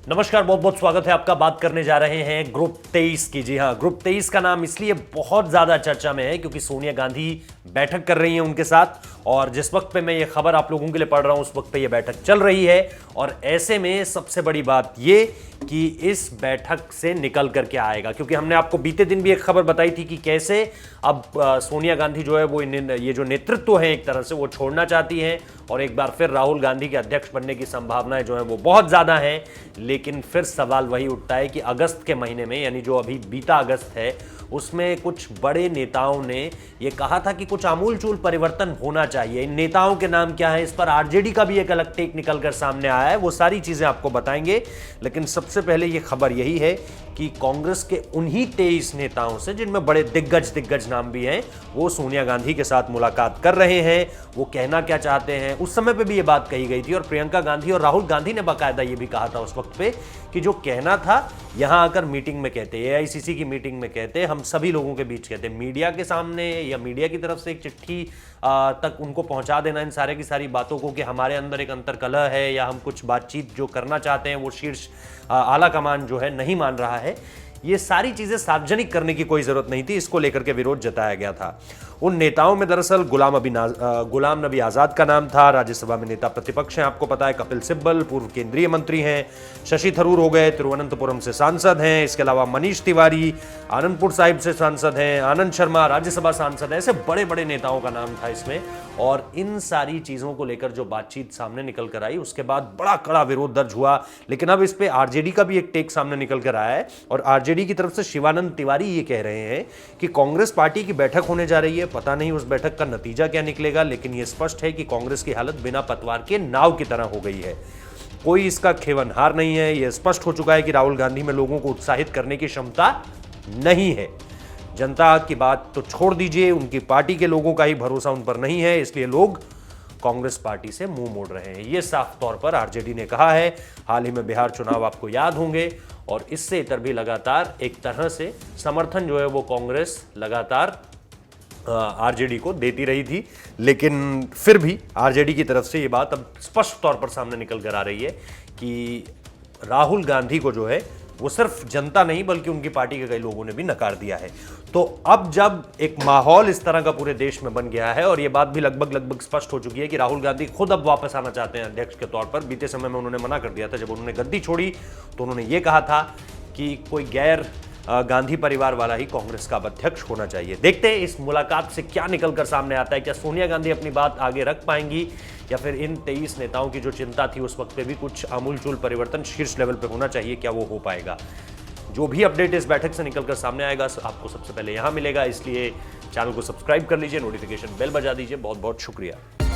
नमस्कार, बहुत बहुत स्वागत है आपका। बात करने जा रहे हैं ग्रुप 23 की। जी हाँ, ग्रुप 23 का नाम इसलिए बहुत ज्यादा चर्चा में है क्योंकि सोनिया गांधी बैठक कर रही हैं उनके साथ, और जिस वक्त पे मैं ये खबर आप लोगों के लिए पढ़ रहा हूं उस वक्त पे ये बैठक चल रही है। और ऐसे में सबसे बड़ी बात ये कि इस बैठक से निकल करके आएगा, क्योंकि हमने आपको बीते दिन भी एक खबर बताई थी कि कैसे अब सोनिया गांधी जो है वो ये जो नेतृत्व है एक तरह से वो छोड़ना चाहती हैं, और एक बार फिर राहुल गांधी के अध्यक्ष बनने की संभावनाएं जो है वो बहुत ज्यादा हैं। लेकिन फिर सवाल वही उठता है कि अगस्त के महीने में, यानी जो अभी बीता अगस्त है, उसमें कुछ बड़े नेताओं ने ये कहा था कि कुछ आमूलचूल परिवर्तन होना चाहिए। इन नेताओं के नाम क्या है, इस पर आरजेडी का भी एक अलग टेक निकलकर सामने आया है। वो सारी चीजें आपको बताएंगे, लेकिन सबसे पहले ये खबर यही है कि कांग्रेस के उन्हीं 23 नेताओं से, जिनमें बड़े दिग्गज नाम भी हैं, वो सोनिया गांधी के साथ मुलाकात कर रहे हैं। वो कहना क्या चाहते हैं, उस समय पे भी ये बात कही गई थी, और प्रियंका गांधी और राहुल गांधी ने बाकायदा ये भी कहा था उस वक्त पे कि जो कहना था यहां आकर मीटिंग में कहते, एआईसीसी की मीटिंग में कहते, हम सभी लोगों के बीच कहते, मीडिया के सामने या मीडिया की तरफ से एक चिट्ठी तक उनको पहुंचा देना इन सारे की सारी बातों को कि हमारे अंदर एक अंतर्कलह है या हम कुछ बातचीत जो करना चाहते हैं वो शीर्ष आला कमान जो है नहीं मान रहा है। ये सारी चीजें सार्वजनिक करने की कोई जरूरत नहीं थी, इसको लेकर के विरोध जताया गया था। उन नेताओं में दरअसल गुलाम नबी आजाद का नाम था, राज्यसभा में नेता प्रतिपक्ष हैं, आपको पता है, कपिल सिब्बल पूर्व केंद्रीय मंत्री हैं, शशि थरूर हो गए, तिरुवनंतपुरम से सांसद हैं, इसके अलावा मनीष तिवारी आनंदपुर साहिब से सांसद हैं, आनंद शर्मा राज्यसभा सांसद हैं। ऐसे बड़े बड़े नेताओं का नाम था इसमें। और इन सारी चीजों को लेकर जो बातचीत सामने निकल कर आई, उसके बाद बड़ा कड़ा विरोध दर्ज हुआ। लेकिन अब इस पे आरजेडी का भी एक टेक सामने निकल कर आया है, और आरजेडी की तरफ से शिवानंद तिवारी ये कह रहे हैं कि कांग्रेस पार्टी की बैठक होने जा रही है, पता नहीं उस बैठक का नतीजा क्या निकलेगा, लेकिन यह स्पष्ट है कि कांग्रेस की हालत बिना पतवार के नाव की तरह हो गई है। कोई इसका खेवनहार नहीं है। यह स्पष्ट हो चुका है कि राहुल गांधी में लोगों को उत्साहित करने की क्षमता नहीं है। जनता की बात तो छोड़ दीजिए, उनकी पार्टी के लोगों का ही भरोसा उन पर नहीं है, इसलिए लोग कांग्रेस पार्टी से मुंह मोड़ रहे हैं। यह साफ तौर पर आरजेडी ने कहा है। हाल ही में बिहार चुनाव आपको याद होंगे, और इससे इतर भी लगातार एक तरह से समर्थन जो है वो कांग्रेस लगातार आरजेडी को देती रही थी। लेकिन फिर भी आरजेडी की तरफ से ये बात अब स्पष्ट तौर पर सामने निकल कर आ रही है कि राहुल गांधी को जो है वो सिर्फ जनता नहीं बल्कि उनकी पार्टी के कई लोगों ने भी नकार दिया है। तो अब जब एक माहौल इस तरह का पूरे देश में बन गया है, और ये बात भी लगभग स्पष्ट हो चुकी है कि राहुल गांधी खुद अब वापस आना चाहते हैं अध्यक्ष के तौर पर। बीते समय में उन्होंने मना कर दिया था, जब उन्होंने गद्दी छोड़ी तो उन्होंने ये कहा था कि कोई गैर गांधी परिवार वाला ही कांग्रेस का अध्यक्ष होना चाहिए। देखते हैं इस मुलाकात से क्या निकलकर सामने आता है। क्या सोनिया गांधी अपनी बात आगे रख पाएंगी, या फिर इन 23 नेताओं की जो चिंता थी उस वक्त पे भी कुछ आमूलचूल परिवर्तन शीर्ष लेवल पे होना चाहिए, क्या वो हो पाएगा? जो भी अपडेट इस बैठक से निकलकर सामने आएगा आपको सबसे पहले यहां मिलेगा, इसलिए चैनल को सब्सक्राइब कर लीजिए, नोटिफिकेशन बेल बजा दीजिए। बहुत बहुत शुक्रिया।